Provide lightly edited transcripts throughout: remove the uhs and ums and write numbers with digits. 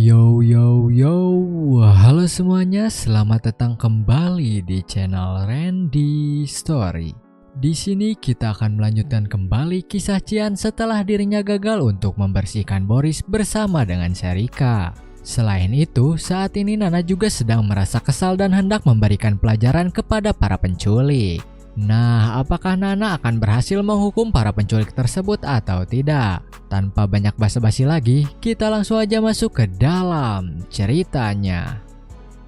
Yo, halo semuanya, selamat datang kembali di channel Randy Story. Di sini kita akan melanjutkan kembali kisah Cian setelah dirinya gagal untuk membersihkan Boris bersama dengan Sherika. Selain itu, saat ini Nana juga sedang merasa kesal dan hendak memberikan pelajaran kepada para penculik. Nah, apakah Nana akan berhasil menghukum para penculik tersebut atau tidak? Tanpa banyak basa-basi lagi, kita langsung aja masuk ke dalam ceritanya.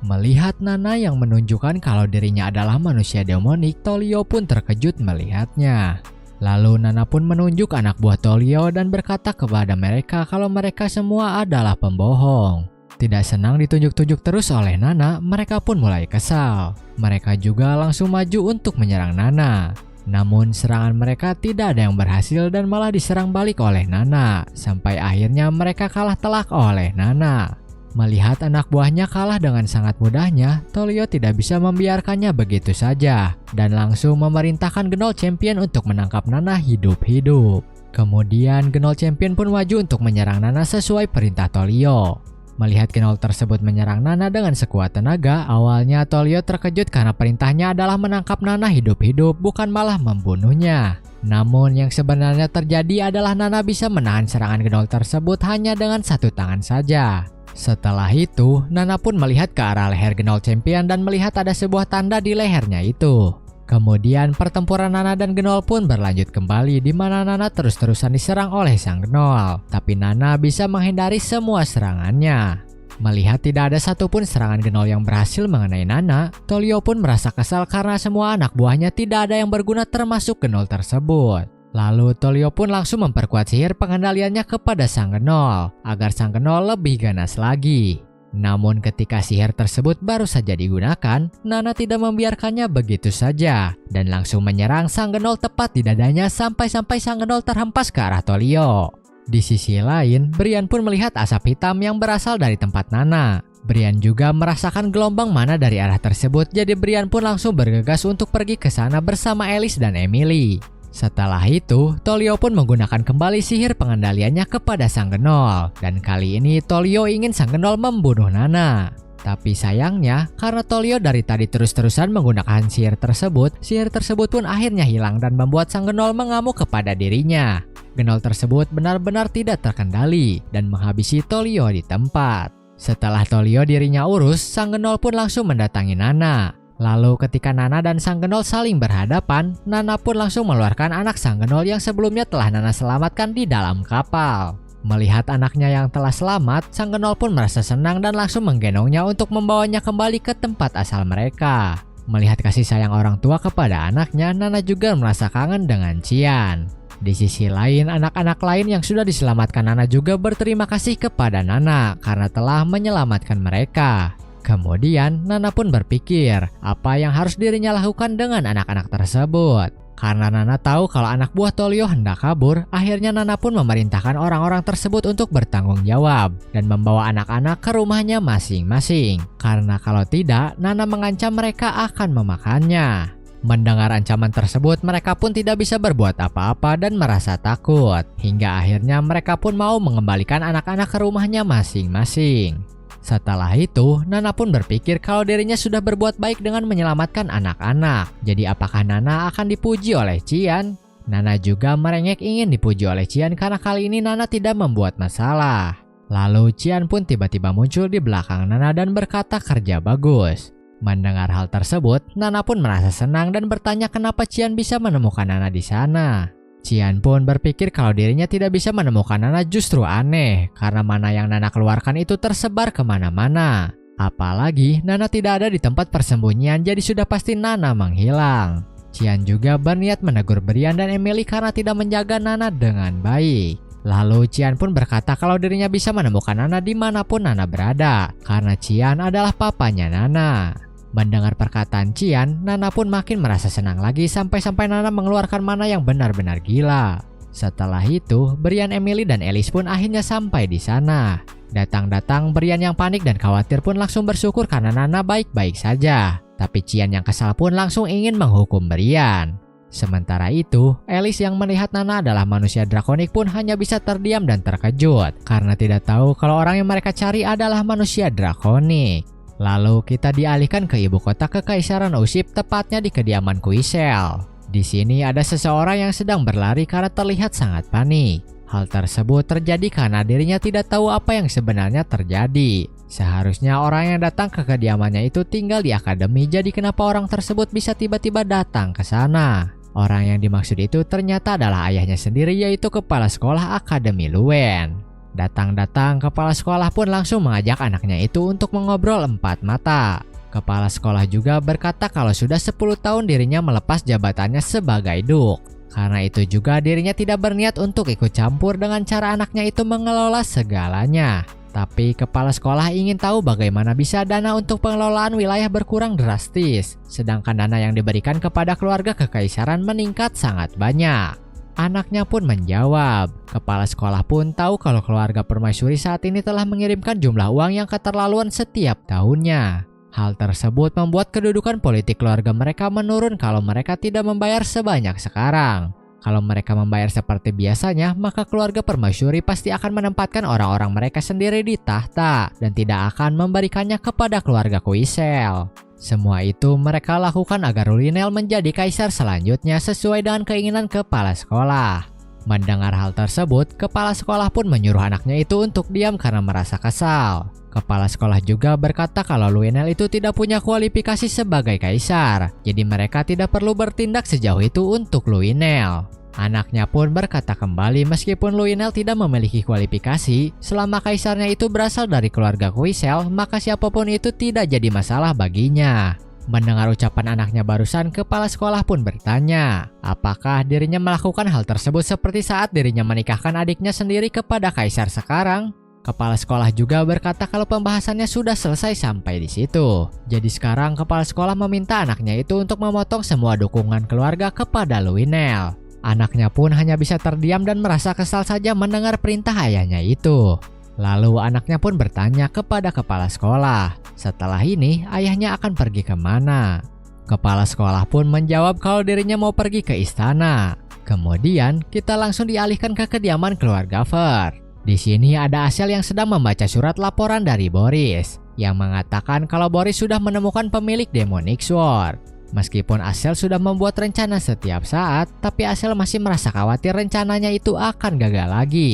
Melihat Nana yang menunjukkan kalau dirinya adalah manusia demonik, Tolio pun terkejut melihatnya. Lalu Nana pun menunjuk anak buah Tolio dan berkata kepada mereka kalau mereka semua adalah pembohong. Tidak senang ditunjuk-tunjuk terus oleh Nana, mereka pun mulai kesal. Mereka juga langsung maju untuk menyerang Nana. Namun serangan mereka tidak ada yang berhasil dan malah diserang balik oleh Nana. Sampai akhirnya mereka kalah telak oleh Nana. Melihat anak buahnya kalah dengan sangat mudahnya, Tolio tidak bisa membiarkannya begitu saja. Dan langsung memerintahkan Gnoll Champion untuk menangkap Nana hidup-hidup. Kemudian Gnoll Champion pun maju untuk menyerang Nana sesuai perintah Tolio. Melihat Gnoll tersebut menyerang Nana dengan sekuat tenaga, awalnya Tolio terkejut karena perintahnya adalah menangkap Nana hidup-hidup, bukan malah membunuhnya. Namun yang sebenarnya terjadi adalah Nana bisa menahan serangan Gnoll tersebut hanya dengan satu tangan saja. Setelah itu, Nana pun melihat ke arah leher Gnoll Champion dan melihat ada sebuah tanda di lehernya itu. Kemudian pertempuran Nana dan Gnoll pun berlanjut kembali di mana Nana terus-terusan diserang oleh sang Gnoll. Tapi Nana bisa menghindari semua serangannya. Melihat tidak ada satupun serangan Gnoll yang berhasil mengenai Nana, Tolio pun merasa kesal karena semua anak buahnya tidak ada yang berguna termasuk Gnoll tersebut. Lalu Tolio pun langsung memperkuat sihir pengendaliannya kepada sang Gnoll agar sang Gnoll lebih ganas lagi. Namun ketika sihir tersebut baru saja digunakan, Nana tidak membiarkannya begitu saja dan langsung menyerang sang Gnoll tepat di dadanya sampai-sampai sang Gnoll terhempas ke arah Tolio. Di sisi lain, Brian pun melihat asap hitam yang berasal dari tempat Nana. Brian juga merasakan gelombang mana dari arah tersebut, jadi Brian pun langsung bergegas untuk pergi ke sana bersama Alice dan Emily. Setelah itu, Tolio pun menggunakan kembali sihir pengendaliannya kepada sang Gnoll. Dan kali ini Tolio ingin sang Gnoll membunuh Nana. Tapi sayangnya, karena Tolio dari tadi terus-terusan menggunakan sihir tersebut pun akhirnya hilang dan membuat sang Gnoll mengamuk kepada dirinya. Gnoll tersebut benar-benar tidak terkendali dan menghabisi Tolio di tempat. Setelah Tolio dirinya urus, sang Gnoll pun langsung mendatangi Nana. Lalu ketika Nana dan sang Gnoll saling berhadapan, Nana pun langsung mengeluarkan anak sang Gnoll yang sebelumnya telah Nana selamatkan di dalam kapal. Melihat anaknya yang telah selamat, sang Gnoll pun merasa senang dan langsung menggendongnya untuk membawanya kembali ke tempat asal mereka. Melihat kasih sayang orang tua kepada anaknya, Nana juga merasa kangen dengan Cian. Di sisi lain, anak-anak lain yang sudah diselamatkan Nana juga berterima kasih kepada Nana karena telah menyelamatkan mereka. Kemudian Nana pun berpikir apa yang harus dirinya lakukan dengan anak-anak tersebut. Karena Nana tahu kalau anak buah Tolio hendak kabur, akhirnya Nana pun memerintahkan orang-orang tersebut untuk bertanggung jawab dan membawa anak-anak ke rumahnya masing-masing. Karena kalau tidak, Nana mengancam mereka akan memakannya. Mendengar ancaman tersebut, mereka pun tidak bisa berbuat apa-apa dan merasa takut. Hingga akhirnya mereka pun mau mengembalikan anak-anak ke rumahnya masing-masing. Setelah itu, Nana pun berpikir kalau dirinya sudah berbuat baik dengan menyelamatkan anak-anak. Jadi apakah Nana akan dipuji oleh Cian? Nana juga merengek ingin dipuji oleh Cian karena kali ini Nana tidak membuat masalah. Lalu Cian pun tiba-tiba muncul di belakang Nana dan berkata kerja bagus. Mendengar hal tersebut, Nana pun merasa senang dan bertanya kenapa Cian bisa menemukan Nana di sana. Cian pun berpikir kalau dirinya tidak bisa menemukan Nana justru aneh, karena mana yang Nana keluarkan itu tersebar kemana-mana. Apalagi Nana tidak ada di tempat persembunyian, jadi sudah pasti Nana menghilang. Cian juga berniat menegur Brian dan Emily karena tidak menjaga Nana dengan baik. Lalu Cian pun berkata kalau dirinya bisa menemukan Nana dimanapun Nana berada, karena Cian adalah papanya Nana. Mendengar perkataan Cian, Nana pun makin merasa senang lagi sampai-sampai Nana mengeluarkan mana yang benar-benar gila. Setelah itu, Brian, Emily, dan Alice pun akhirnya sampai di sana. Datang-datang, Brian yang panik dan khawatir pun langsung bersyukur karena Nana baik-baik saja. Tapi Cian yang kesal pun langsung ingin menghukum Brian. Sementara itu, Alice yang melihat Nana adalah manusia drakonik pun hanya bisa terdiam dan terkejut karena tidak tahu kalau orang yang mereka cari adalah manusia drakonik. Lalu kita dialihkan ke ibu kota Kekaisaran Uship, tepatnya di kediaman Kuisel. Di sini ada seseorang yang sedang berlari karena terlihat sangat panik. Hal tersebut terjadi karena dirinya tidak tahu apa yang sebenarnya terjadi. Seharusnya orang yang datang ke kediamannya itu tinggal di akademi, jadi kenapa orang tersebut bisa tiba-tiba datang ke sana? Orang yang dimaksud itu ternyata adalah ayahnya sendiri, yaitu kepala sekolah Akademi Luen. Datang-datang, kepala sekolah pun langsung mengajak anaknya itu untuk mengobrol empat mata. Kepala sekolah juga berkata kalau sudah 10 tahun dirinya melepas jabatannya sebagai duk. Karena itu juga dirinya tidak berniat untuk ikut campur dengan cara anaknya itu mengelola segalanya. Tapi kepala sekolah ingin tahu bagaimana bisa dana untuk pengelolaan wilayah berkurang drastis, sedangkan dana yang diberikan kepada keluarga kekaisaran meningkat sangat banyak. Anaknya pun menjawab, kepala sekolah pun tahu kalau keluarga permaisuri saat ini telah mengirimkan jumlah uang yang keterlaluan setiap tahunnya. Hal tersebut membuat kedudukan politik keluarga mereka menurun kalau mereka tidak membayar sebanyak sekarang. Kalau mereka membayar seperti biasanya, maka keluarga permaisuri pasti akan menempatkan orang-orang mereka sendiri di tahta dan tidak akan memberikannya kepada keluarga Kuisel. Semua itu mereka lakukan agar Luinel menjadi kaisar selanjutnya sesuai dengan keinginan kepala sekolah. Mendengar hal tersebut, kepala sekolah pun menyuruh anaknya itu untuk diam karena merasa kesal. Kepala sekolah juga berkata kalau Luinel itu tidak punya kualifikasi sebagai kaisar, jadi mereka tidak perlu bertindak sejauh itu untuk Luinel. Anaknya pun berkata kembali meskipun Luinel tidak memiliki kualifikasi, selama kaisarnya itu berasal dari keluarga Kuisel, maka siapapun itu tidak jadi masalah baginya. Mendengar ucapan anaknya barusan, kepala sekolah pun bertanya, apakah dirinya melakukan hal tersebut seperti saat dirinya menikahkan adiknya sendiri kepada kaisar sekarang? Kepala sekolah juga berkata kalau pembahasannya sudah selesai sampai di situ. Jadi sekarang kepala sekolah meminta anaknya itu untuk memotong semua dukungan keluarga kepada Luinel. Anaknya pun hanya bisa terdiam dan merasa kesal saja mendengar perintah ayahnya itu. Lalu anaknya pun bertanya kepada kepala sekolah, setelah ini ayahnya akan pergi kemana? Kepala sekolah pun menjawab kalau dirinya mau pergi ke istana. Kemudian kita langsung dialihkan ke kediaman keluarga Ver. Di sini ada Asel yang sedang membaca surat laporan dari Boris yang mengatakan kalau Boris sudah menemukan pemilik Demonic Sword. Meskipun Asel sudah membuat rencana setiap saat, tapi Asel masih merasa khawatir rencananya itu akan gagal lagi.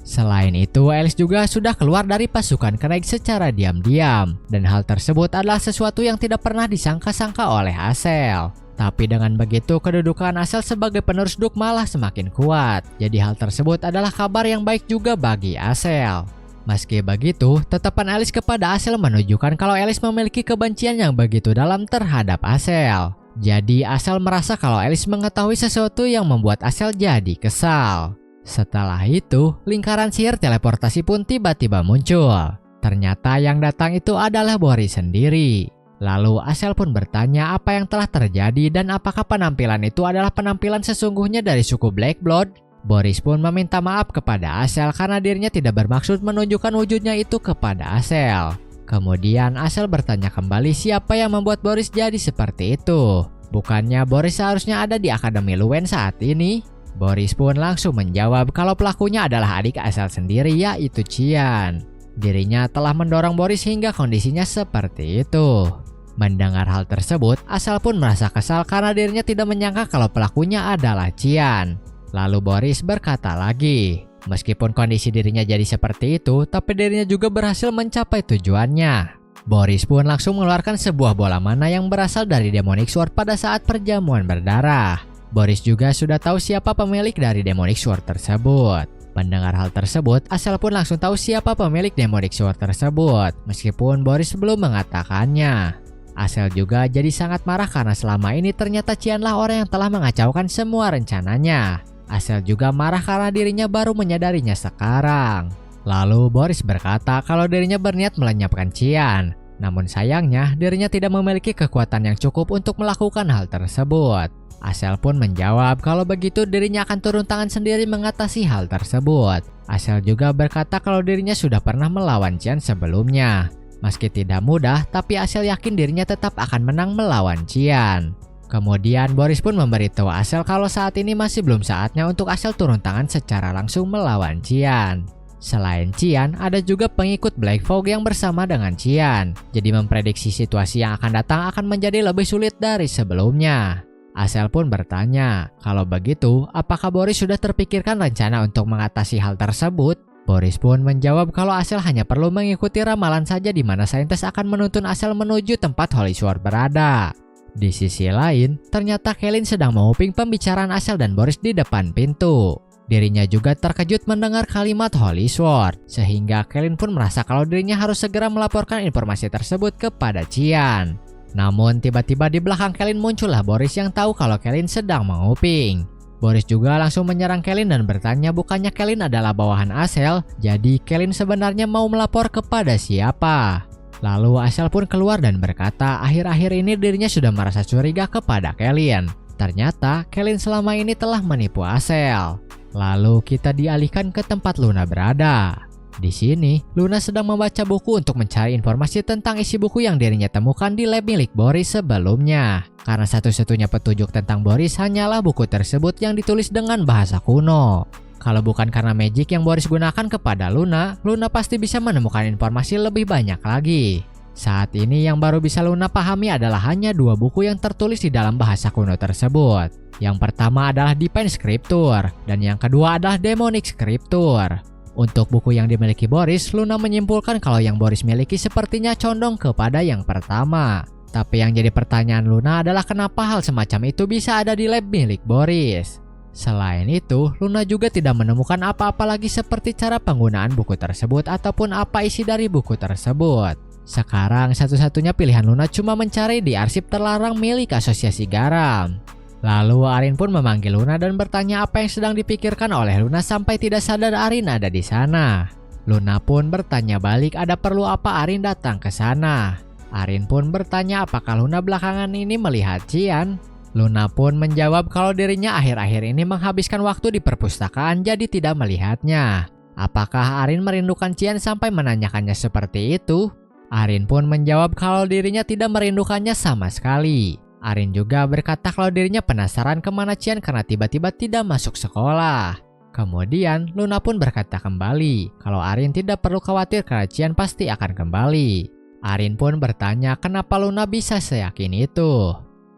Selain itu, Alice juga sudah keluar dari pasukan Craig secara diam-diam, dan hal tersebut adalah sesuatu yang tidak pernah disangka-sangka oleh Asel. Tapi dengan begitu, kedudukan Asel sebagai penerus Duk malah semakin kuat. Jadi hal tersebut adalah kabar yang baik juga bagi Asel. Meski begitu, tetapan Alice kepada Asel menunjukkan kalau Alice memiliki kebencian yang begitu dalam terhadap Asel. Jadi Asel merasa kalau Alice mengetahui sesuatu yang membuat Asel jadi kesal. Setelah itu, lingkaran sihir teleportasi pun tiba-tiba muncul. Ternyata yang datang itu adalah Boris sendiri. Lalu Asel pun bertanya apa yang telah terjadi dan apakah penampilan itu adalah penampilan sesungguhnya dari suku Black Blood. Boris pun meminta maaf kepada Asel karena dirinya tidak bermaksud menunjukkan wujudnya itu kepada Asel. Kemudian Asel bertanya kembali siapa yang membuat Boris jadi seperti itu. Bukannya Boris seharusnya ada di Akademi Luen saat ini? Boris pun langsung menjawab kalau pelakunya adalah adik Asel sendiri, yaitu Cian. Dirinya telah mendorong Boris hingga kondisinya seperti itu. Mendengar hal tersebut, Asel pun merasa kesal karena dirinya tidak menyangka kalau pelakunya adalah Cian. Lalu Boris berkata lagi, meskipun kondisi dirinya jadi seperti itu, tapi dirinya juga berhasil mencapai tujuannya. Boris pun langsung mengeluarkan sebuah bola mana yang berasal dari Demonic Sword pada saat perjamuan berdarah. Boris juga sudah tahu siapa pemilik dari Demonic Sword tersebut. Mendengar hal tersebut, Asel pun langsung tahu siapa pemilik Demonic Sword tersebut, meskipun Boris belum mengatakannya. Asel juga jadi sangat marah karena selama ini ternyata Cianlah orang yang telah mengacaukan semua rencananya. Asel juga marah karena dirinya baru menyadarinya sekarang. Lalu Boris berkata kalau dirinya berniat melenyapkan Cian. Namun sayangnya dirinya tidak memiliki kekuatan yang cukup untuk melakukan hal tersebut. Asel pun menjawab kalau begitu dirinya akan turun tangan sendiri mengatasi hal tersebut. Asel juga berkata kalau dirinya sudah pernah melawan Cian sebelumnya. Meski tidak mudah, tapi Asel yakin dirinya tetap akan menang melawan Cian. Kemudian Boris pun memberitahu Asel kalau saat ini masih belum saatnya untuk Asel turun tangan secara langsung melawan Qian. Selain Qian, ada juga pengikut Black Fog yang bersama dengan Qian. Jadi memprediksi situasi yang akan datang akan menjadi lebih sulit dari sebelumnya. Asel pun bertanya, kalau begitu, apakah Boris sudah terpikirkan rencana untuk mengatasi hal tersebut? Boris pun menjawab kalau Asel hanya perlu mengikuti ramalan saja di mana saintis akan menuntun Asel menuju tempat Holy Sword berada. Di sisi lain, ternyata Kaylin sedang menguping pembicaraan Asel dan Boris di depan pintu. Dirinya juga terkejut mendengar kalimat Holy Sword, sehingga Kaylin pun merasa kalau dirinya harus segera melaporkan informasi tersebut kepada Qian. Namun tiba-tiba di belakang Kaylin muncullah Boris yang tahu kalau Kaylin sedang menguping. Boris juga langsung menyerang Kaylin dan bertanya bukannya Kaylin adalah bawahan Asel, jadi Kaylin sebenarnya mau melapor kepada siapa. Lalu Asel pun keluar dan berkata akhir-akhir ini dirinya sudah merasa curiga kepada Kaylin. Ternyata Kaylin selama ini telah menipu Asel. Lalu kita dialihkan ke tempat Luna berada. Di sini, Luna sedang membaca buku untuk mencari informasi tentang isi buku yang dirinya temukan di lab milik Boris sebelumnya. Karena satu-satunya petunjuk tentang Boris hanyalah buku tersebut yang ditulis dengan bahasa kuno. Kalau bukan karena magic yang Boris gunakan kepada Luna, Luna pasti bisa menemukan informasi lebih banyak lagi. Saat ini yang baru bisa Luna pahami adalah hanya dua buku yang tertulis di dalam bahasa kuno tersebut. Yang pertama adalah Divine Scripture, dan yang kedua adalah Demonic Scripture. Untuk buku yang dimiliki Boris, Luna menyimpulkan kalau yang Boris miliki sepertinya condong kepada yang pertama. Tapi yang jadi pertanyaan Luna adalah kenapa hal semacam itu bisa ada di lab milik Boris. Selain itu, Luna juga tidak menemukan apa-apa lagi seperti cara penggunaan buku tersebut ataupun apa isi dari buku tersebut. Sekarang satu-satunya pilihan Luna cuma mencari di arsip terlarang milik Asosiasi Garam. Lalu Arin pun memanggil Luna dan bertanya apa yang sedang dipikirkan oleh Luna sampai tidak sadar Arin ada di sana. Luna pun bertanya balik ada perlu apa Arin datang ke sana. Arin pun bertanya apakah Luna belakangan ini melihat Qian. Luna pun menjawab kalau dirinya akhir-akhir ini menghabiskan waktu di perpustakaan jadi tidak melihatnya. Apakah Arin merindukan Qian sampai menanyakannya seperti itu? Arin pun menjawab kalau dirinya tidak merindukannya sama sekali. Arin juga berkata kalau dirinya penasaran kemana Qian karena tiba-tiba tidak masuk sekolah. Kemudian Luna pun berkata kembali kalau Arin tidak perlu khawatir karena Qian pasti akan kembali. Arin pun bertanya kenapa Luna bisa seyakin itu.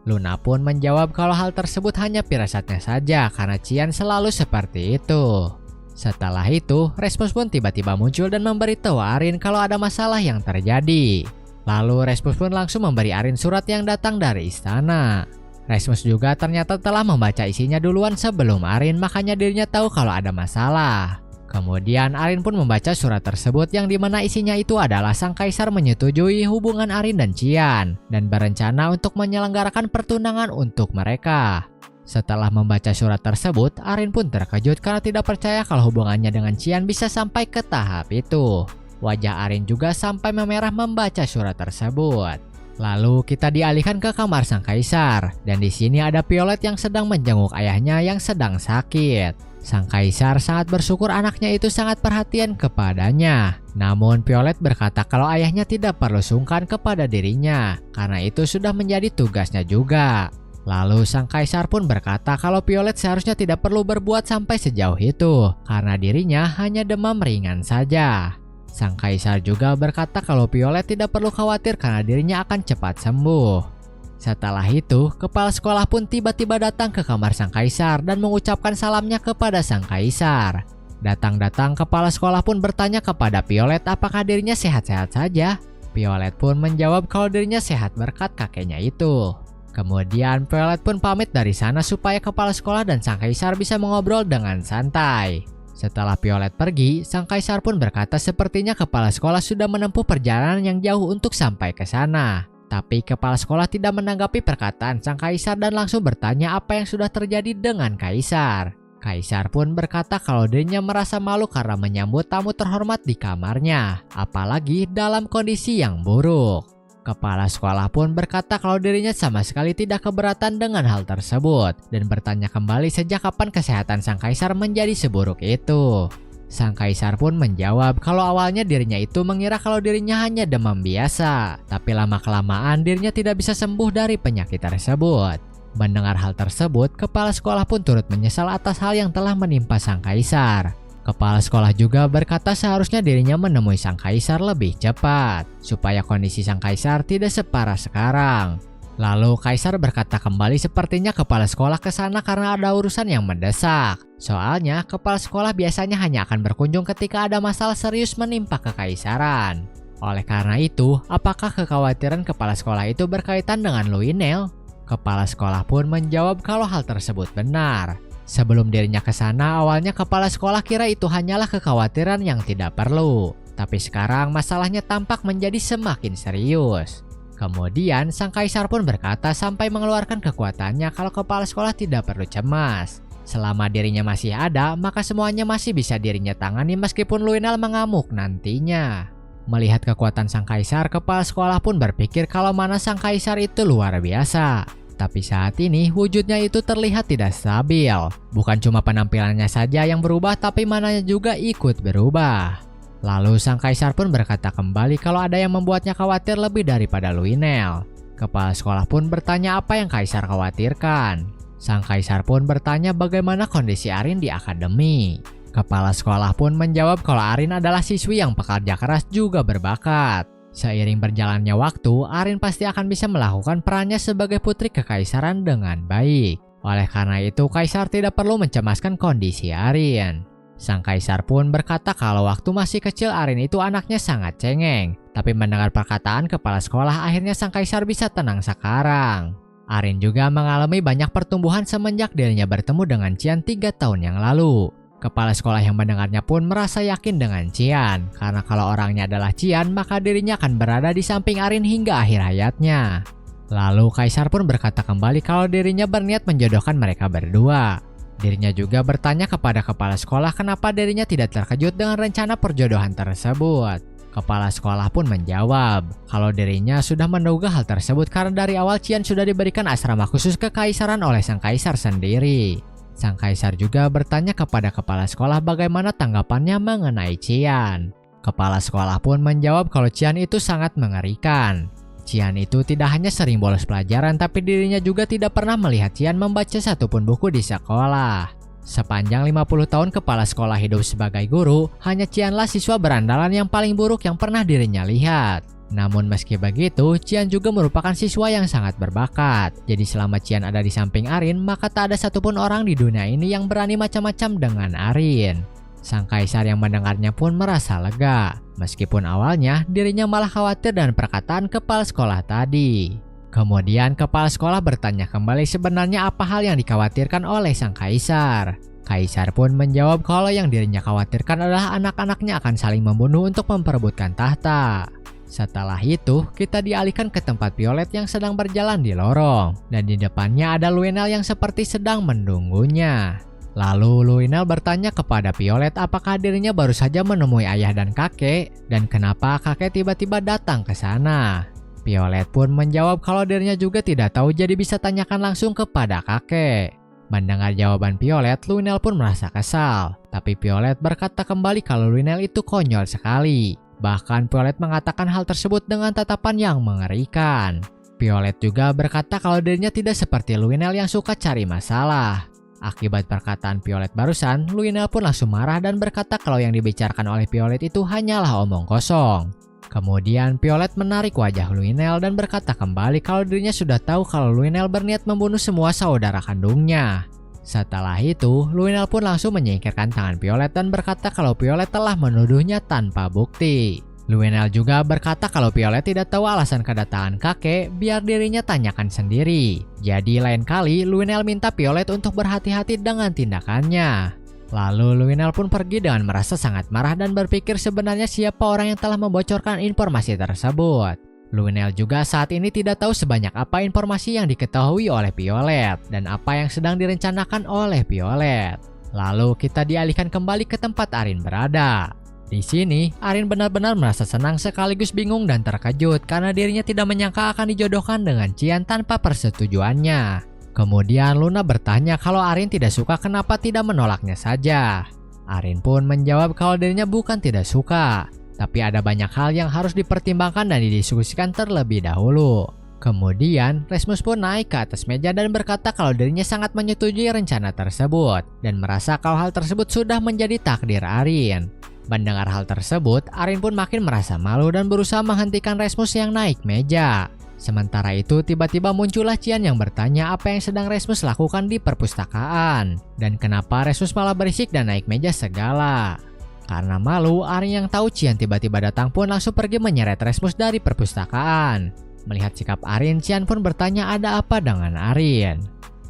Luna pun menjawab kalau hal tersebut hanya firasatnya saja karena Qian selalu seperti itu. Setelah itu, Rasmus pun tiba-tiba muncul dan memberitahu Arin kalau ada masalah yang terjadi. Lalu Rasmus pun langsung memberi Arin surat yang datang dari istana. Rasmus juga ternyata telah membaca isinya duluan sebelum Arin, makanya dirinya tahu kalau ada masalah. Kemudian Arin pun membaca surat tersebut yang dimana isinya itu adalah sang kaisar menyetujui hubungan Arin dan Qian dan berencana untuk menyelenggarakan pertunangan untuk mereka. Setelah membaca surat tersebut, Arin pun terkejut karena tidak percaya kalau hubungannya dengan Qian bisa sampai ke tahap itu. Wajah Arin juga sampai memerah membaca surat tersebut. Lalu kita dialihkan ke kamar sang kaisar, dan di sini ada Violet yang sedang menjenguk ayahnya yang sedang sakit. Sang kaisar sangat bersyukur anaknya itu sangat perhatian kepadanya. Namun Violet berkata kalau ayahnya tidak perlu sungkan kepada dirinya, karena itu sudah menjadi tugasnya juga. Lalu sang kaisar pun berkata kalau Violet seharusnya tidak perlu berbuat sampai sejauh itu, karena dirinya hanya demam ringan saja. Sang kaisar juga berkata kalau Violet tidak perlu khawatir karena dirinya akan cepat sembuh. Setelah itu, kepala sekolah pun tiba-tiba datang ke kamar sang kaisar dan mengucapkan salamnya kepada sang kaisar. Datang-datang kepala sekolah pun bertanya kepada Violet apakah dirinya sehat-sehat saja. Violet pun menjawab kalau dirinya sehat berkat kakeknya itu. Kemudian Violet pun pamit dari sana supaya kepala sekolah dan sang kaisar bisa mengobrol dengan santai. Setelah Violet pergi, sang kaisar pun berkata sepertinya kepala sekolah sudah menempuh perjalanan yang jauh untuk sampai ke sana. Tapi kepala sekolah tidak menanggapi perkataan sang kaisar dan langsung bertanya apa yang sudah terjadi dengan kaisar. Kaisar pun berkata kalau dirinya merasa malu karena menyambut tamu terhormat di kamarnya, apalagi dalam kondisi yang buruk. Kepala sekolah pun berkata kalau dirinya sama sekali tidak keberatan dengan hal tersebut dan bertanya kembali sejak kapan kesehatan sang kaisar menjadi seburuk itu. Sang kaisar pun menjawab kalau awalnya dirinya itu mengira kalau dirinya hanya demam biasa, tapi lama-kelamaan dirinya tidak bisa sembuh dari penyakit tersebut. Mendengar hal tersebut, kepala sekolah pun turut menyesal atas hal yang telah menimpa sang kaisar. Kepala sekolah juga berkata seharusnya dirinya menemui sang kaisar lebih cepat, supaya kondisi sang kaisar tidak separah sekarang. Lalu kaisar berkata kembali sepertinya kepala sekolah ke sana karena ada urusan yang mendesak. Soalnya kepala sekolah biasanya hanya akan berkunjung ketika ada masalah serius menimpa kekaisaran. Oleh karena itu, apakah kekhawatiran kepala sekolah itu berkaitan dengan Luinel? Kepala sekolah pun menjawab kalau hal tersebut benar. Sebelum dirinya ke sana, awalnya kepala sekolah kira itu hanyalah kekhawatiran yang tidak perlu. Tapi sekarang masalahnya tampak menjadi semakin serius. Kemudian sang kaisar pun berkata sampai mengeluarkan kekuatannya kalau kepala sekolah tidak perlu cemas. Selama dirinya masih ada, maka semuanya masih bisa dirinya tangani meskipun Luinel mengamuk nantinya. Melihat kekuatan sang kaisar, kepala sekolah pun berpikir kalau mana sang kaisar itu luar biasa. Tapi saat ini wujudnya itu terlihat tidak stabil. Bukan cuma penampilannya saja yang berubah, tapi mananya juga ikut berubah. Lalu sang kaisar pun berkata kembali kalau ada yang membuatnya khawatir lebih daripada Luinel. Kepala sekolah pun bertanya apa yang kaisar khawatirkan. Sang kaisar pun bertanya bagaimana kondisi Arin di akademi. Kepala sekolah pun menjawab kalau Arin adalah siswi yang pekerja keras juga berbakat. Seiring berjalannya waktu, Arin pasti akan bisa melakukan perannya sebagai putri kekaisaran dengan baik. Oleh karena itu, kaisar tidak perlu mencemaskan kondisi Arin. Sang kaisar pun berkata kalau waktu masih kecil Arin itu anaknya sangat cengeng. Tapi mendengar perkataan kepala sekolah, akhirnya sang kaisar bisa tenang sekarang. Arin juga mengalami banyak pertumbuhan semenjak dirinya bertemu dengan Cian 3 tahun yang lalu. Kepala sekolah yang mendengarnya pun merasa yakin dengan Cian, karena kalau orangnya adalah Cian, maka dirinya akan berada di samping Arin hingga akhir hayatnya. Lalu kaisar pun berkata kembali kalau dirinya berniat menjodohkan mereka berdua. Dirinya juga bertanya kepada kepala sekolah kenapa dirinya tidak terkejut dengan rencana perjodohan tersebut. Kepala sekolah pun menjawab kalau dirinya sudah menduga hal tersebut karena dari awal Cian sudah diberikan asrama khusus kekaisaran oleh sang kaisar sendiri. Sang kaisar juga bertanya kepada kepala sekolah bagaimana tanggapannya mengenai Cian. Kepala sekolah pun menjawab kalau Cian itu sangat mengerikan. Cian itu tidak hanya sering bolos pelajaran, tapi dirinya juga tidak pernah melihat Cian membaca satupun buku di sekolah. Sepanjang 50 tahun kepala sekolah hidup sebagai guru, hanya Cianlah siswa berandalan yang paling buruk yang pernah dirinya lihat. Namun meski begitu, Cian juga merupakan siswa yang sangat berbakat. Jadi selama Cian ada di samping Arin, maka tak ada satupun orang di dunia ini yang berani macam-macam dengan Arin. Sang kaisar yang mendengarnya pun merasa lega. Meskipun awalnya dirinya malah khawatir dengan perkataan kepala sekolah tadi. Kemudian kepala sekolah bertanya kembali sebenarnya apa hal yang dikhawatirkan oleh sang kaisar. Kaisar pun menjawab kalau yang dirinya khawatirkan adalah anak-anaknya akan saling membunuh untuk memperebutkan tahta. Setelah itu, kita dialihkan ke tempat Violet yang sedang berjalan di lorong. Dan di depannya ada Luinel yang seperti sedang menunggunya. Lalu Luinel bertanya kepada Violet apakah dirinya baru saja menemui ayah dan kakek. Dan kenapa kakek tiba-tiba datang ke sana. Violet pun menjawab kalau dirinya juga tidak tahu jadi bisa tanyakan langsung kepada kakek. Mendengar jawaban Violet, Luinel pun merasa kesal. Tapi Violet berkata kembali kalau Luinel itu konyol sekali. Bahkan Violet mengatakan hal tersebut dengan tatapan yang mengerikan. Violet juga berkata kalau dirinya tidak seperti Luinel yang suka cari masalah. Akibat perkataan Violet barusan, Luinel pun langsung marah dan berkata kalau yang dibicarakan oleh Violet itu hanyalah omong kosong. Kemudian Violet menarik wajah Luinel dan berkata kembali kalau dirinya sudah tahu kalau Luinel berniat membunuh semua saudara kandungnya. Setelah itu, Luinel pun langsung menyingkirkan tangan Violet dan berkata kalau Violet telah menuduhnya tanpa bukti. Luinel juga berkata kalau Violet tidak tahu alasan kedatangan kakek, biar dirinya tanyakan sendiri. Jadi lain kali, Luinel minta Violet untuk berhati-hati dengan tindakannya. Lalu Luinel pun pergi dengan merasa sangat marah dan berpikir sebenarnya siapa orang yang telah membocorkan informasi tersebut. Luinel juga saat ini tidak tahu sebanyak apa informasi yang diketahui oleh Violet dan apa yang sedang direncanakan oleh Violet. Lalu kita dialihkan kembali ke tempat Arin berada. Di sini, Arin benar-benar merasa senang sekaligus bingung dan terkejut karena dirinya tidak menyangka akan dijodohkan dengan Cian tanpa persetujuannya. Kemudian Luna bertanya kalau Arin tidak suka kenapa tidak menolaknya saja. Arin pun menjawab kalau dirinya bukan tidak suka. Tapi ada banyak hal yang harus dipertimbangkan dan didiskusikan terlebih dahulu. Kemudian, Rasmus pun naik ke atas meja dan berkata kalau dirinya sangat menyetujui rencana tersebut dan merasa kalau hal tersebut sudah menjadi takdir Arin. Mendengar hal tersebut, Arin pun makin merasa malu dan berusaha menghentikan Rasmus yang naik meja. Sementara itu, tiba-tiba muncullah Cian yang bertanya apa yang sedang Rasmus lakukan di perpustakaan dan kenapa Rasmus malah berisik dan naik meja segala. Karena malu, Arin yang tahu Cian tiba-tiba datang pun langsung pergi menyeret Rasmus dari perpustakaan. Melihat sikap Arin, Cian pun bertanya ada apa dengan Arin.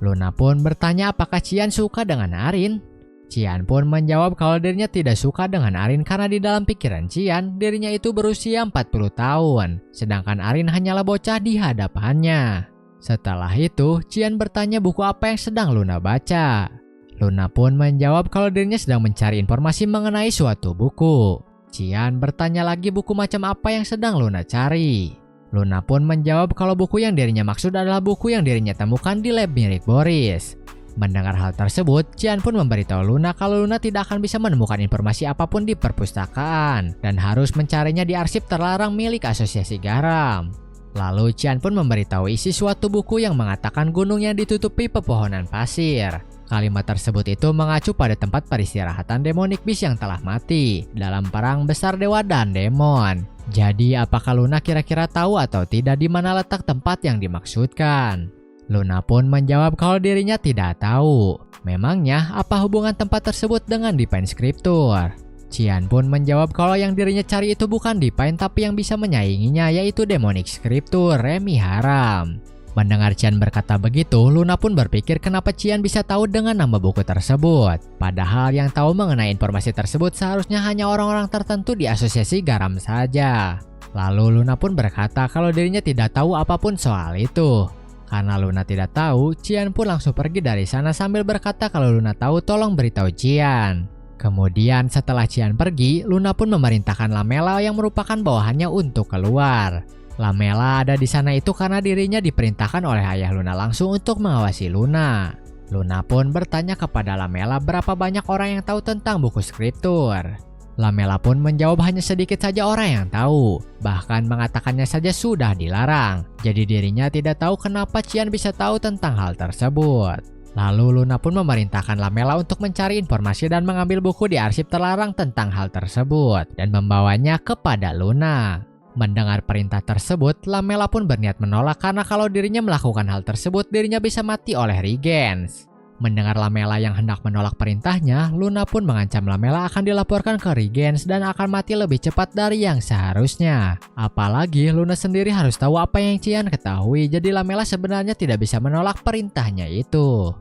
Luna pun bertanya apakah Cian suka dengan Arin. Cian pun menjawab kalau dirinya tidak suka dengan Arin karena di dalam pikiran Cian, dirinya itu berusia 40 tahun, sedangkan Arin hanyalah bocah di hadapannya. Setelah itu, Cian bertanya buku apa yang sedang Luna baca. Luna pun menjawab kalau dirinya sedang mencari informasi mengenai suatu buku. Cian bertanya lagi buku macam apa yang sedang Luna cari. Luna pun menjawab kalau buku yang dirinya maksud adalah buku yang dirinya temukan di lab milik Boris. Mendengar hal tersebut, Cian pun memberitahu Luna kalau Luna tidak akan bisa menemukan informasi apapun di perpustakaan dan harus mencarinya di arsip terlarang milik Asosiasi Garam. Lalu Cian pun memberitahu isi suatu buku yang mengatakan gunung yang ditutupi pepohonan pasir. Kalimat tersebut itu mengacu pada tempat peristirahatan Demonic Beast yang telah mati dalam perang besar dewa dan demon. Jadi apakah Luna kira-kira tahu atau tidak di mana letak tempat yang dimaksudkan? Luna pun menjawab kalau dirinya tidak tahu. Memangnya apa hubungan tempat tersebut dengan Divine Scripture? Cian pun menjawab kalau yang dirinya cari itu bukan Divine tapi yang bisa menyainginya yaitu Demonic Scripture Remi Haram. Mendengar Cian berkata begitu, Luna pun berpikir kenapa Cian bisa tahu dengan nama buku tersebut. Padahal yang tahu mengenai informasi tersebut seharusnya hanya orang-orang tertentu di Asosiasi Garam saja. Lalu Luna pun berkata kalau dirinya tidak tahu apapun soal itu. Karena Luna tidak tahu, Cian pun langsung pergi dari sana sambil berkata kalau Luna tahu tolong beritahu Cian. Kemudian setelah Cian pergi, Luna pun memerintahkan Lamela yang merupakan bawahannya untuk keluar. Lamela ada di sana itu karena dirinya diperintahkan oleh ayah Luna langsung untuk mengawasi Luna. Luna pun bertanya kepada Lamela berapa banyak orang yang tahu tentang buku Scripture. Lamela pun menjawab hanya sedikit saja orang yang tahu, bahkan mengatakannya saja sudah dilarang. Jadi dirinya tidak tahu kenapa Cian bisa tahu tentang hal tersebut. Lalu Luna pun memerintahkan Lamela untuk mencari informasi dan mengambil buku di arsip terlarang tentang hal tersebut dan membawanya kepada Luna. Mendengar perintah tersebut, Lamela pun berniat menolak karena kalau dirinya melakukan hal tersebut, dirinya bisa mati oleh Rigens. Mendengar Lamela yang hendak menolak perintahnya, Luna pun mengancam Lamela akan dilaporkan ke Rigens dan akan mati lebih cepat dari yang seharusnya. Apalagi Luna sendiri harus tahu apa yang Cian ketahui, jadi Lamela sebenarnya tidak bisa menolak perintahnya itu.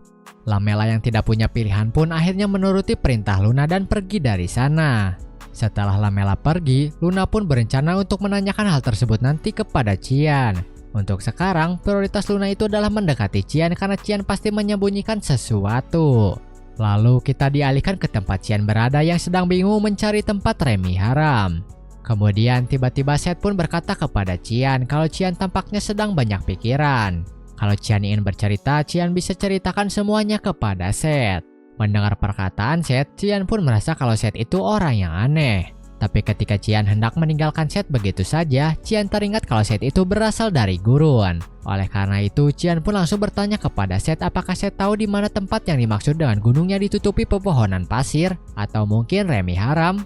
Lamela yang tidak punya pilihan pun akhirnya menuruti perintah Luna dan pergi dari sana. Setelah Lamela pergi, Luna pun berencana untuk menanyakan hal tersebut nanti kepada Cian. Untuk sekarang, prioritas Luna itu adalah mendekati Cian karena Cian pasti menyembunyikan sesuatu. Lalu kita dialihkan ke tempat Cian berada yang sedang bingung mencari tempat Remi Haram. Kemudian tiba-tiba Seth pun berkata kepada Cian kalau Cian tampaknya sedang banyak pikiran. Kalau Cian ingin bercerita, Cian bisa ceritakan semuanya kepada Seth. Mendengar perkataan Seth, Cian pun merasa kalau Seth itu orang yang aneh. Tapi ketika Cian hendak meninggalkan Seth begitu saja, Cian teringat kalau Seth itu berasal dari gurun. Oleh karena itu, Cian pun langsung bertanya kepada Seth apakah Seth tahu di mana tempat yang dimaksud dengan gunungnya ditutupi pepohonan pasir, atau mungkin Remi Haram.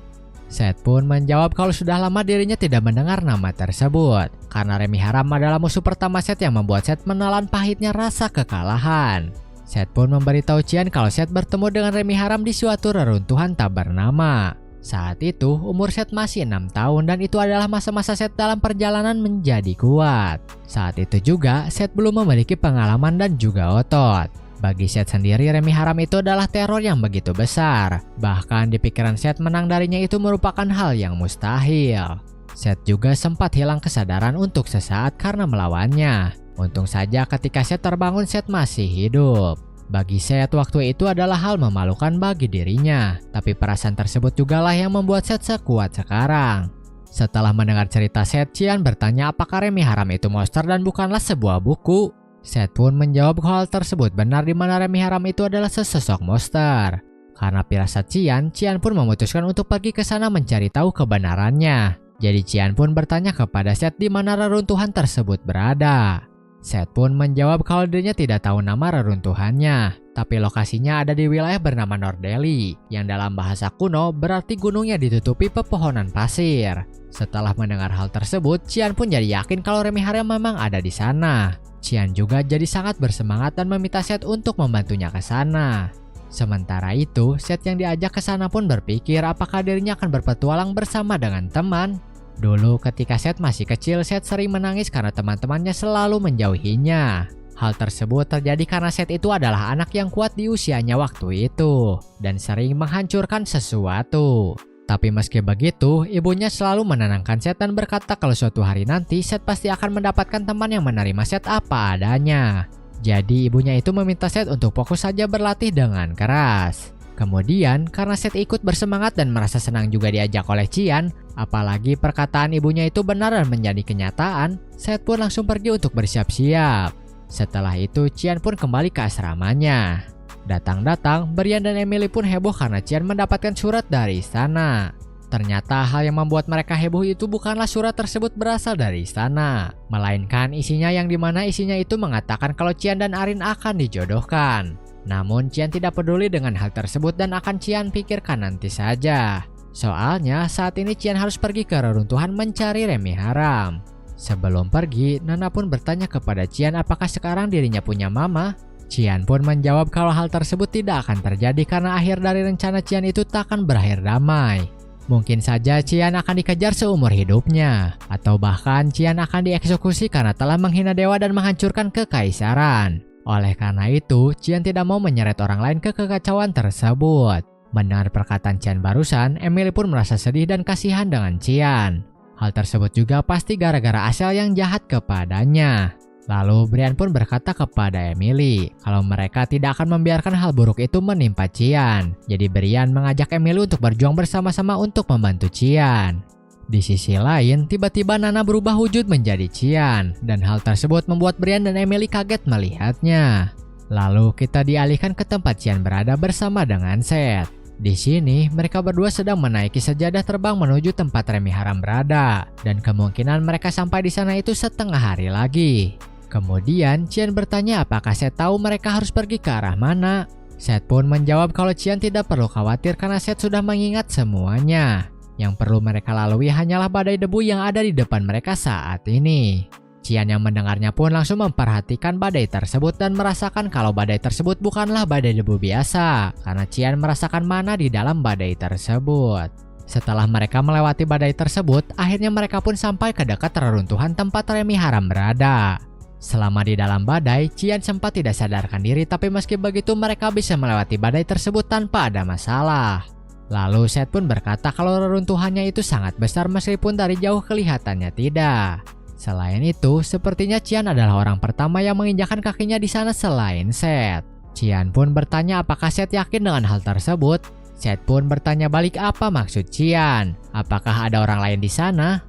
Seth pun menjawab kalau sudah lama dirinya tidak mendengar nama tersebut, karena Remi Haram adalah musuh pertama Seth yang membuat Seth menelan pahitnya rasa kekalahan. Seth pun memberitahu Cian kalau Seth bertemu dengan Remi Haram di suatu reruntuhan tak bernama. Saat itu umur Seth masih 6 tahun dan itu adalah masa-masa Seth dalam perjalanan menjadi kuat. Saat itu juga Seth belum memiliki pengalaman dan juga otot. Bagi Seth sendiri Remi Haram itu adalah teror yang begitu besar. Bahkan di pikiran Seth menang darinya itu merupakan hal yang mustahil. Seth juga sempat hilang kesadaran untuk sesaat karena melawannya. Untung saja ketika Seth terbangun Seth masih hidup. Bagi Seth waktu itu adalah hal memalukan bagi dirinya. Tapi perasaan tersebut jugalah yang membuat Seth sekuat sekarang. Setelah mendengar cerita Seth, Cian bertanya apakah Remi Haram itu monster dan bukanlah sebuah buku. Seth pun menjawab hal tersebut benar di mana Remi Haram itu adalah sesosok monster. Karena firasat Cian, Cian pun memutuskan untuk pergi ke sana mencari tahu kebenarannya. Jadi Cian pun bertanya kepada Seth di mana reruntuhan tersebut berada. Seth pun menjawab kalau dirinya tidak tahu nama reruntuhannya, tapi lokasinya ada di wilayah bernama Nordeli, yang dalam bahasa kuno berarti gunungnya ditutupi pepohonan pasir. Setelah mendengar hal tersebut, Qian pun jadi yakin kalau Remihara memang ada di sana. Qian juga jadi sangat bersemangat dan meminta Seth untuk membantunya ke sana. Sementara itu, Seth yang diajak ke sana pun berpikir apakah dirinya akan berpetualang bersama dengan teman. Dulu ketika Seth masih kecil, Seth sering menangis karena teman-temannya selalu menjauhinya. Hal tersebut terjadi karena Seth itu adalah anak yang kuat di usianya waktu itu dan sering menghancurkan sesuatu. Tapi meski begitu, ibunya selalu menenangkan Seth dan berkata kalau suatu hari nanti Seth pasti akan mendapatkan teman yang menerima Seth apa adanya. Jadi ibunya itu meminta Seth untuk fokus saja berlatih dengan keras. Kemudian, karena Seth ikut bersemangat dan merasa senang juga diajak oleh Qian, apalagi perkataan ibunya itu benar dan menjadi kenyataan, Seth pun langsung pergi untuk bersiap-siap. Setelah itu, Qian pun kembali ke asramanya. Datang-datang, Brian dan Emily pun heboh karena Qian mendapatkan surat dari istana. Ternyata hal yang membuat mereka heboh itu bukanlah surat tersebut berasal dari istana, melainkan isinya yang dimana isinya itu mengatakan kalau Qian dan Arin akan dijodohkan. Namun Qian tidak peduli dengan hal tersebut dan akan Qian pikirkan nanti saja. Soalnya saat ini Qian harus pergi ke reruntuhan mencari Remiharam. Sebelum pergi, Nana pun bertanya kepada Qian apakah sekarang dirinya punya mama. Qian pun menjawab kalau hal tersebut tidak akan terjadi karena akhir dari rencana Qian itu tak akan berakhir damai. Mungkin saja Qian akan dikejar seumur hidupnya, atau bahkan Qian akan dieksekusi karena telah menghina dewa dan menghancurkan kekaisaran. Oleh karena itu, Qian tidak mau menyeret orang lain ke kekacauan tersebut. Mendengar perkataan Qian barusan, Emily pun merasa sedih dan kasihan dengan Qian. Hal tersebut juga pasti gara-gara Asel yang jahat kepadanya. Lalu Brian pun berkata kepada Emily kalau mereka tidak akan membiarkan hal buruk itu menimpa Qian. Jadi Brian mengajak Emily untuk berjuang bersama-sama untuk membantu Qian. Di sisi lain, tiba-tiba Nana berubah wujud menjadi Qian, dan hal tersebut membuat Brian dan Emily kaget melihatnya. Lalu kita dialihkan ke tempat Qian berada bersama dengan Seth. Di sini, mereka berdua sedang menaiki sejadah terbang menuju tempat Remiharam berada, dan kemungkinan mereka sampai di sana itu setengah hari lagi. Kemudian, Qian bertanya apakah Seth tahu mereka harus pergi ke arah mana. Seth pun menjawab kalau Qian tidak perlu khawatir karena Seth sudah mengingat semuanya. Yang perlu mereka lalui hanyalah badai debu yang ada di depan mereka saat ini. Qian yang mendengarnya pun langsung memperhatikan badai tersebut dan merasakan kalau badai tersebut bukanlah badai debu biasa, karena Qian merasakan mana di dalam badai tersebut. Setelah mereka melewati badai tersebut, akhirnya mereka pun sampai ke dekat reruntuhan tempat Remiharam berada. Selama di dalam badai, Qian sempat tidak sadarkan diri, tapi meski begitu mereka bisa melewati badai tersebut tanpa ada masalah. Lalu Seth pun berkata kalau reruntuhannya itu sangat besar meskipun dari jauh kelihatannya tidak. Selain itu, sepertinya Qian adalah orang pertama yang menginjakkan kakinya di sana selain Seth. Qian pun bertanya apakah Seth yakin dengan hal tersebut. Seth pun bertanya balik apa maksud Qian. Apakah ada orang lain di sana?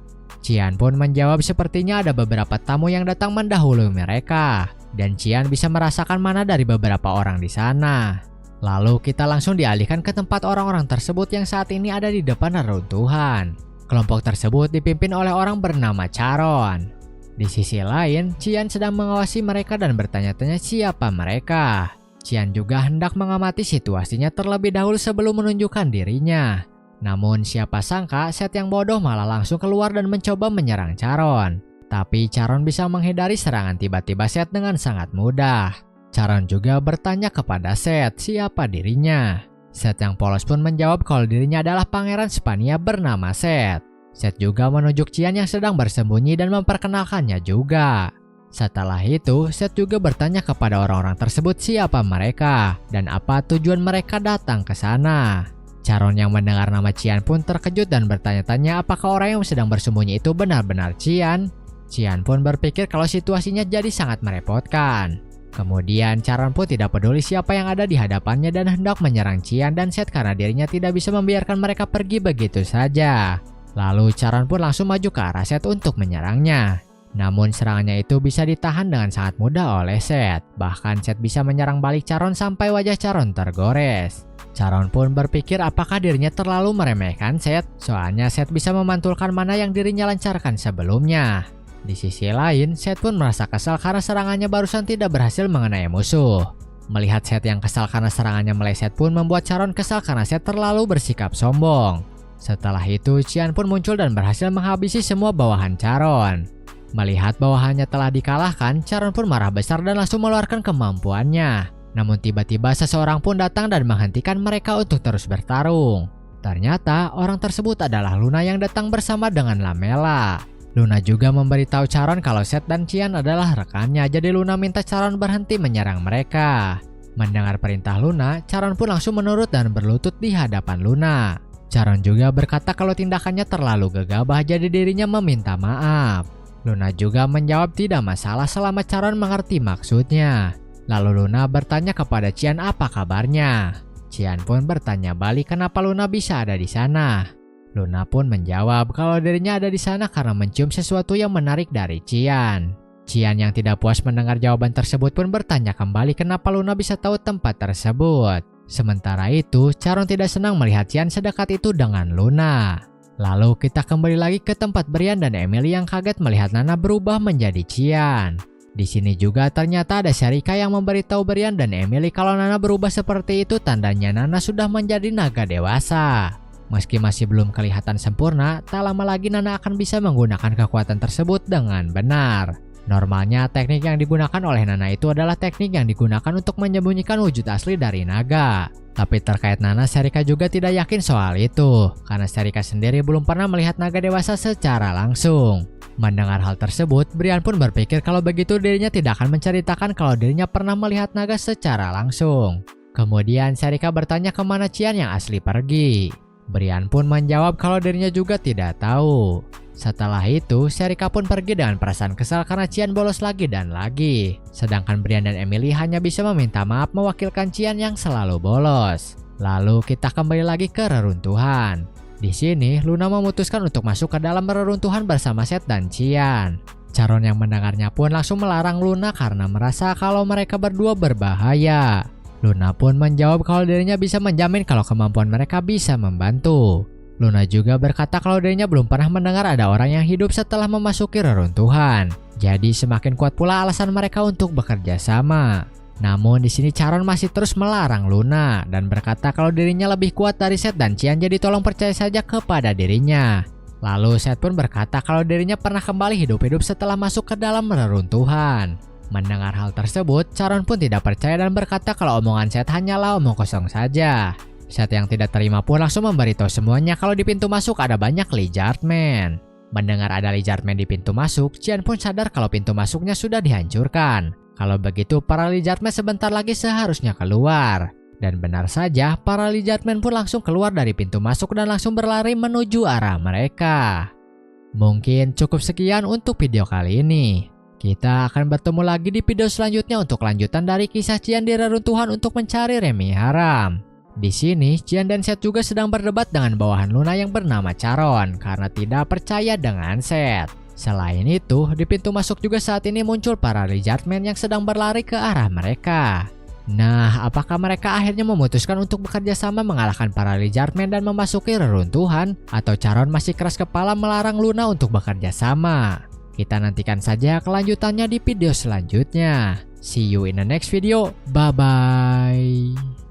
Qian pun menjawab sepertinya ada beberapa tamu yang datang mendahului mereka. Dan Qian bisa merasakan mana dari beberapa orang di sana. Lalu kita langsung dialihkan ke tempat orang-orang tersebut yang saat ini ada di depan reruntuhan. Kelompok tersebut dipimpin oleh orang bernama Charon. Di sisi lain, Qian sedang mengawasi mereka dan bertanya-tanya siapa mereka. Qian juga hendak mengamati situasinya terlebih dahulu sebelum menunjukkan dirinya. Namun siapa sangka Seth yang bodoh malah langsung keluar dan mencoba menyerang Charon. Tapi Charon bisa menghindari serangan tiba-tiba Seth dengan sangat mudah. Charon juga bertanya kepada Seth siapa dirinya. Seth yang polos pun menjawab kalau dirinya adalah pangeran Spania bernama Seth. Seth juga menunjuk Qian yang sedang bersembunyi dan memperkenalkannya juga. Setelah itu, Seth juga bertanya kepada orang-orang tersebut siapa mereka dan apa tujuan mereka datang ke sana. Charon yang mendengar nama Qian pun terkejut dan bertanya-tanya apakah orang yang sedang bersembunyi itu benar-benar Qian. Qian pun berpikir kalau situasinya jadi sangat merepotkan. Kemudian Charon pun tidak peduli siapa yang ada di hadapannya dan hendak menyerang Qian dan Seth karena dirinya tidak bisa membiarkan mereka pergi begitu saja. Lalu Charon pun langsung maju ke arah Seth untuk menyerangnya. Namun serangannya itu bisa ditahan dengan sangat mudah oleh Seth. Bahkan Seth bisa menyerang balik Charon sampai wajah Charon tergores. Charon pun berpikir apakah dirinya terlalu meremehkan Seth. Soalnya Seth bisa memantulkan mana yang dirinya lancarkan sebelumnya. Di sisi lain, Seth pun merasa kesal karena serangannya barusan tidak berhasil mengenai musuh. Melihat Seth yang kesal karena serangannya meleset pun membuat Charon kesal karena Seth terlalu bersikap sombong. Setelah itu, Qian pun muncul dan berhasil menghabisi semua bawahan Charon. Melihat bawahannya telah dikalahkan, Charon pun marah besar dan langsung mengeluarkan kemampuannya. Namun tiba-tiba seseorang pun datang dan menghentikan mereka untuk terus bertarung. Ternyata orang tersebut adalah Luna yang datang bersama dengan Lamela. Luna juga memberitahu Charon kalau Seth dan Qian adalah rekannya, jadi Luna minta Charon berhenti menyerang mereka. Mendengar perintah Luna, Charon pun langsung menurut dan berlutut di hadapan Luna. Charon juga berkata kalau tindakannya terlalu gegabah, jadi dirinya meminta maaf. Luna juga menjawab tidak masalah selama Charon mengerti maksudnya. Lalu Luna bertanya kepada Qian apa kabarnya. Qian pun bertanya balik kenapa Luna bisa ada di sana. Luna pun menjawab kalau dirinya ada di sana karena mencium sesuatu yang menarik dari Qian. Qian yang tidak puas mendengar jawaban tersebut pun bertanya kembali kenapa Luna bisa tahu tempat tersebut. Sementara itu, Charon tidak senang melihat Qian sedekat itu dengan Luna. Lalu kita kembali lagi ke tempat Brian dan Emily yang kaget melihat Nana berubah menjadi Qian. Di sini juga ternyata ada Sherika yang memberitahu Brian dan Emily kalau Nana berubah seperti itu tandanya Nana sudah menjadi naga dewasa. Meski masih belum kelihatan sempurna, tak lama lagi Nana akan bisa menggunakan kekuatan tersebut dengan benar. Normalnya teknik yang digunakan oleh Nana itu adalah teknik yang digunakan untuk menyembunyikan wujud asli dari naga. Tapi terkait Nana, Sherika juga tidak yakin soal itu, karena Sherika sendiri belum pernah melihat naga dewasa secara langsung. Mendengar hal tersebut, Brian pun berpikir kalau begitu dirinya tidak akan menceritakan kalau dirinya pernah melihat naga secara langsung. Kemudian Sherika bertanya kemana Qian yang asli pergi. Brian pun menjawab kalau dirinya juga tidak tahu. Setelah itu, Sherika pun pergi dengan perasaan kesal karena Qian bolos lagi dan lagi. Sedangkan Brian dan Emily hanya bisa meminta maaf mewakilkan Qian yang selalu bolos. Lalu kita kembali lagi ke reruntuhan. Di sini, Luna memutuskan untuk masuk ke dalam reruntuhan bersama Seth dan Qian. Charon yang mendengarnya pun langsung melarang Luna karena merasa kalau mereka berdua berbahaya. Luna pun menjawab kalau dirinya bisa menjamin kalau kemampuan mereka bisa membantu. Luna juga berkata kalau dirinya belum pernah mendengar ada orang yang hidup setelah memasuki reruntuhan. Jadi semakin kuat pula alasan mereka untuk bekerja sama. Namun di sini Charon masih terus melarang Luna dan berkata kalau dirinya lebih kuat dari Seth dan Qian, jadi tolong percaya saja kepada dirinya. Lalu Seth pun berkata kalau dirinya pernah kembali hidup-hidup setelah masuk ke dalam reruntuhan. Mendengar hal tersebut, Charon pun tidak percaya dan berkata kalau omongan Seth hanyalah omong kosong saja. Seth yang tidak terima pun langsung memberitahu semuanya kalau di pintu masuk ada banyak Lizardman. Mendengar ada Lizardman di pintu masuk, Qian pun sadar kalau pintu masuknya sudah dihancurkan. Kalau begitu, para Lizardman sebentar lagi seharusnya keluar. Dan benar saja, para Lizardman pun langsung keluar dari pintu masuk dan langsung berlari menuju arah mereka. Mungkin cukup sekian untuk video kali ini. Kita akan bertemu lagi di video selanjutnya untuk lanjutan dari kisah Qian di reruntuhan untuk mencari Remi Haram. Di sini, Qian dan Seth juga sedang berdebat dengan bawahan Luna yang bernama Charon karena tidak percaya dengan Seth. Selain itu, di pintu masuk juga saat ini muncul para Lizardman yang sedang berlari ke arah mereka. Nah, apakah mereka akhirnya memutuskan untuk bekerja sama mengalahkan para Lizardman dan memasuki reruntuhan? Atau Charon masih keras kepala melarang Luna untuk bekerja sama? Kita nantikan saja kelanjutannya di video selanjutnya. See you in the next video. Bye-bye.